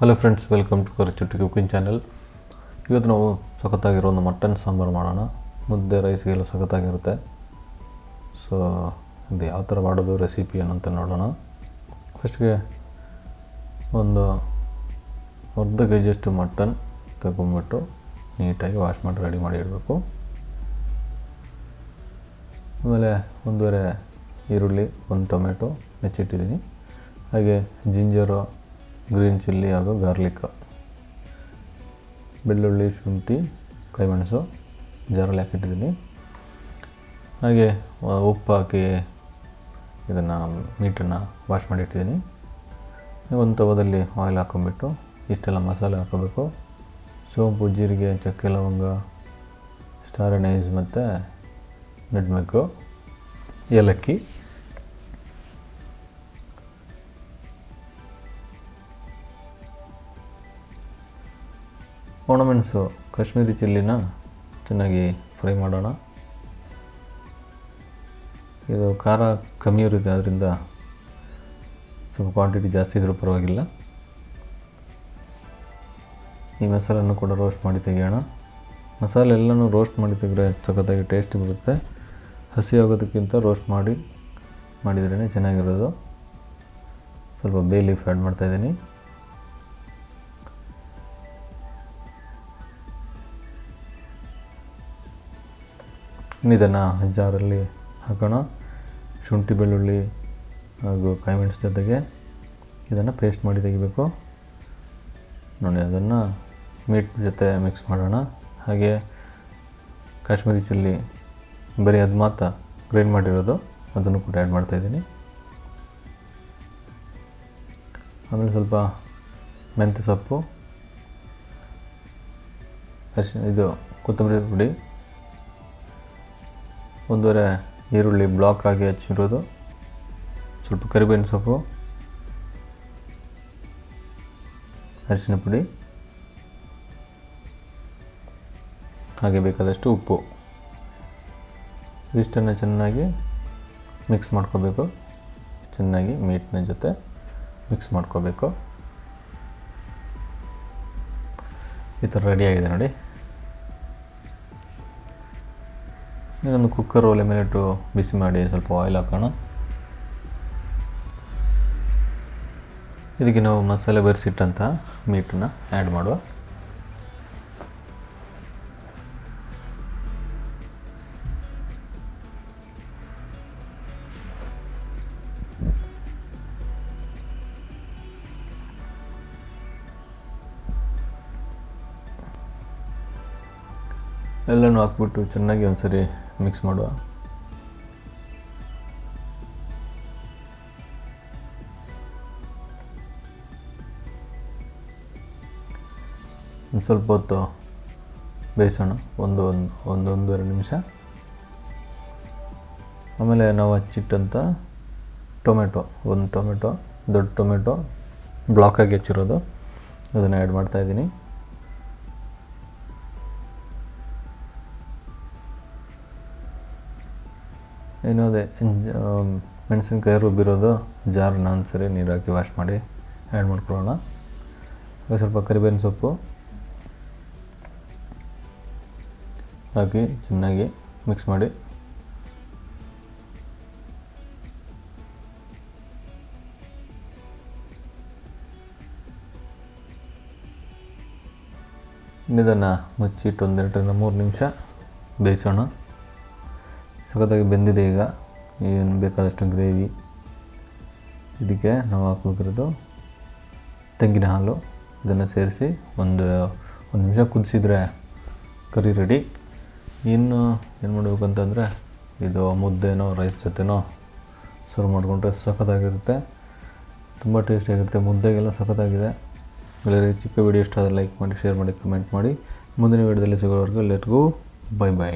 Hello friends, welcome to Karchutti cooking channel. ಇವತ್ತು ನಾವು ಸಖತ್ತಾಗಿರೋ ಒಂದು ಮಟನ್ ಸಾಂಬಾರು ಮಾಡೋಣ. ಮುದ್ದೆ ರೈಸ್ಗೆಲ್ಲ ಸಖತ್ತಾಗಿರುತ್ತೆ. ಸೊ ಇದು ಯಾವ ಥರ ಮಾಡೋದು ರೆಸಿಪಿ ಅನ್ನಂತ ನೋಡೋಣ. ಫಸ್ಟ್ಗೆ ಒಂದು ಅರ್ಧ ಕೆಜಿಯಷ್ಟು ಮಟನ್ ತಗೊಂಡ್ಬಿಟ್ಟು ನೀಟಾಗಿ ವಾಶ್ ಮಾಡಿ ರೆಡಿ ಮಾಡಿ ಇಡಬೇಕು. ಆಮೇಲೆ ಒಂದೂವರೆ ಈರುಳ್ಳಿ, ಒಂದು ಟೊಮೆಟೊ ಹೆಚ್ಚಿಟ್ಟಿದ್ದೀನಿ. ಹಾಗೆ ಜಿಂಜರು, ಗ್ರೀನ್ ಚಿಲ್ಲಿ ಹಾಗೂ ಗಾರ್ಲಿಕ್, ಬೆಳ್ಳುಳ್ಳಿ, ಶುಂಠಿ, ಕೈಮೆಣಸು ಜಾರಲ್ಲಿ ಹಾಕಿಟ್ಟಿದ್ದೀನಿ. ಹಾಗೆ ಉಪ್ಪು ಹಾಕಿ ಇದನ್ನು ಮೀಟನ್ನು ವಾಶ್ ಮಾಡಿ ಇಟ್ಟಿದ್ದೀನಿ. ಒಂದು ತವದಲ್ಲಿ ಆಯಿಲ್ ಹಾಕೊಂಡ್ಬಿಟ್ಟು ಇಷ್ಟೆಲ್ಲ ಮಸಾಲೆ ಹಾಕೋಬೇಕು. ಸೋಂಪು, ಜೀರಿಗೆ, ಚಕ್ಕೆ, ಲವಂಗ, ಸ್ಟಾರ್ ಅನೈಸ್ ಮತ್ತು ನಟ್ಮೆಗ್ಗು, ಏಲಕ್ಕಿ, ಒಣಮೆಣಸು, ಕಾಶ್ಮೀರಿ ಚಿಲ್ಲಿನ ಚೆನ್ನಾಗಿ ಫ್ರೈ ಮಾಡೋಣ. ಇದು ಖಾರ ಕಮ್ಮಿ ಇರುತ್ತೆ, ಅದರಿಂದ ಸ್ವಲ್ಪ ಕ್ವಾಂಟಿಟಿ ಜಾಸ್ತಿ ಇದ್ರೂ ಪರವಾಗಿಲ್ಲ. ಈ ಮಸಾಲೆಯನ್ನು ಕೂಡ ರೋಸ್ಟ್ ಮಾಡಿ ತೆಗೆಯೋಣ. ಮಸಾಲೆ ಎಲ್ಲನೂ ರೋಸ್ಟ್ ಮಾಡಿ ತೆಗೆದ್ರೆ ಸಖತ್ತಾಗಿ ಟೇಸ್ಟ್ ಬರುತ್ತೆ. ಹಸಿ ಆಗೋದಕ್ಕಿಂತ ರೋಸ್ಟ್ ಮಾಡಿದ್ರೇ ಚೆನ್ನಾಗಿರೋದು. ಸ್ವಲ್ಪ ಬೇ ಲೀಫ್ ಆ್ಯಡ್ ಮಾಡ್ತಾಯಿದ್ದೀನಿ. ಇದನ್ನು ಜಾರಲ್ಲಿ ಹಾಕೋಣ. ಶುಂಠಿ, ಬೆಳ್ಳುಳ್ಳಿ ಹಾಗೂ ಕಾಯಿಮೆಣಸು ಜೊತೆಗೆ ಇದನ್ನು ಪೇಸ್ಟ್ ಮಾಡಿ ತೆಗಿಬೇಕು. ನೋಡಿ, ಅದನ್ನು ಮೀಟ್ ಜೊತೆ ಮಿಕ್ಸ್ ಮಾಡೋಣ. ಹಾಗೆ ಕಾಶ್ಮೀರಿ ಚಿಲ್ಲಿ ಬರೀ ಅದು ಮಾತ್ರ ಗ್ರೈಂಡ್ ಮಾಡಿರೋದು, ಅದನ್ನು ಕೂಡ ಆ್ಯಡ್ ಮಾಡ್ತಾಯಿದ್ದೀನಿ. ಆಮೇಲೆ ಸ್ವಲ್ಪ ಮೆಂತ್ಯ ಸೊಪ್ಪು, ಇದು ಕೊತ್ತಂಬರಿ ಪುಡಿ, ಒಂದೂವರೆ ಈರುಳ್ಳಿ ಬ್ಲಾಕ್ ಆಗಿ ಹಚ್ಚಿರೋದು, ಸ್ವಲ್ಪ ಕರಿಬೇವಿನ ಸೊಪ್ಪು, ಅರಿಶಿನ ಪುಡಿ, ಹಾಗೆ ಬೇಕಾದಷ್ಟು ಉಪ್ಪು. ಇಷ್ಟನ್ನು ಚೆನ್ನಾಗಿ ಮಿಕ್ಸ್ ಮಾಡ್ಕೋಬೇಕು. ಚೆನ್ನಾಗಿ ಮೀಟ್ನ ಜೊತೆ ಮಿಕ್ಸ್ ಮಾಡ್ಕೋಬೇಕು. ಈ ಥರ ರೆಡಿಯಾಗಿದೆ ನೋಡಿ. ಇನ್ನೊಂದು ಕುಕ್ಕರ್ ಒಲೆ ಮೇಲಿಟ್ಟು ಬಿಸಿ ಮಾಡಿ ಸ್ವಲ್ಪ ಆಯಿಲ್ ಹಾಕೋಣ. ಇದಕ್ಕೆ ನಾವು ಮಸಾಲೆ ಬೆರೆಸಿಟ್ಟಂಥ ಮೀಟನ್ನು ಆ್ಯಡ್ ಮಾಡುವ. ಎಲ್ಲನೂ ಹಾಕ್ಬಿಟ್ಟು ಚೆನ್ನಾಗಿ ಒಂದ್ಸರಿ ಮಿಕ್ಸ್ ಮಾಡುವ. ಒಂದು ಸ್ವಲ್ಪ ಹೊತ್ತು ಬೇಯಿಸೋಣ, ಒಂದೂವರೆ ನಿಮಿಷ. ಆಮೇಲೆ ನಾವು ಹಚ್ಚಿಟ್ಟಂಥ ಒಂದು ಟೊಮೆಟೊ, ದೊಡ್ಡ ಟೊಮೆಟೊ ಬ್ಲಾಕಾಗಿ ಹೆಚ್ಚಿರೋದು, ಅದನ್ನು ಆ್ಯಡ್ ಮಾಡ್ತಾಯಿದ್ದೀನಿ. ಇನ್ನೊಂದೇ ಮೆಣಸಿನ್ಕಾಯಿ ರುಬ್ಬಿರೋದು ಜಾರನ್ನ ಒಂದ್ಸರಿ ನೀರು ಹಾಕಿ ವಾಶ್ ಮಾಡಿ ಆ್ಯಡ್ ಮಾಡ್ಕೊಳ್ಳೋಣ. ಸ್ವಲ್ಪ ಕರಿಬೇವಿನ ಸೊಪ್ಪು ಹಾಕಿ ಚೆನ್ನಾಗಿ ಮಿಕ್ಸ್ ಮಾಡಿ. ಇದನ್ನು ಮುಚ್ಚಿಟ್ಟು 1-2 ರಿಂದ 3 ನಿಮಿಷ ಬೇಯಿಸೋಣ. ಸಖತ್ತಾಗಿ ಬೆಂದಿದೆ. ಈಗ ಏನು ಬೇಕಾದಷ್ಟು ಗ್ರೇವಿ. ಇದಕ್ಕೆ ನಾವು ಹಾಕಬೇಕಿರೋದು ತೆಂಗಿನ ಹಾಲು. ಇದನ್ನು ಸೇರಿಸಿ ಒಂದು ನಿಮಿಷ ಕುದಿಸಿದ್ರೆ ಕರಿ ರೆಡಿ. ಇನ್ನು ಏನು ಮಾಡಬೇಕು ಅಂತಂದರೆ, ಇದು ಮುದ್ದೆನೋ ರೈಸ್ ಜೊತೆನೋ ಸರ್ವ್ ಮಾಡಿಕೊಂಡ್ರೆ ಸಖತ್ತಾಗಿರುತ್ತೆ, ತುಂಬ ಟೇಸ್ಟಿಯಾಗಿರುತ್ತೆ. ಮುದ್ದೆಗೆಲ್ಲ ಸಖತ್ತಾಗಿದೆ. ಎಲ್ಲರಿಗೂ ಚಿಕ್ಕ ವಿಡಿಯೋ ಇಷ್ಟ ಆದರೆ ಲೈಕ್ ಮಾಡಿ, ಶೇರ್ ಮಾಡಿ, ಕಮೆಂಟ್ ಮಾಡಿ. ಮುಂದಿನ ವಿಡಿಯೋದಲ್ಲಿ ಸಿಗೋವರೆಗೂ ಲೆಟ್ ಗೋ, ಬೈ ಬೈ.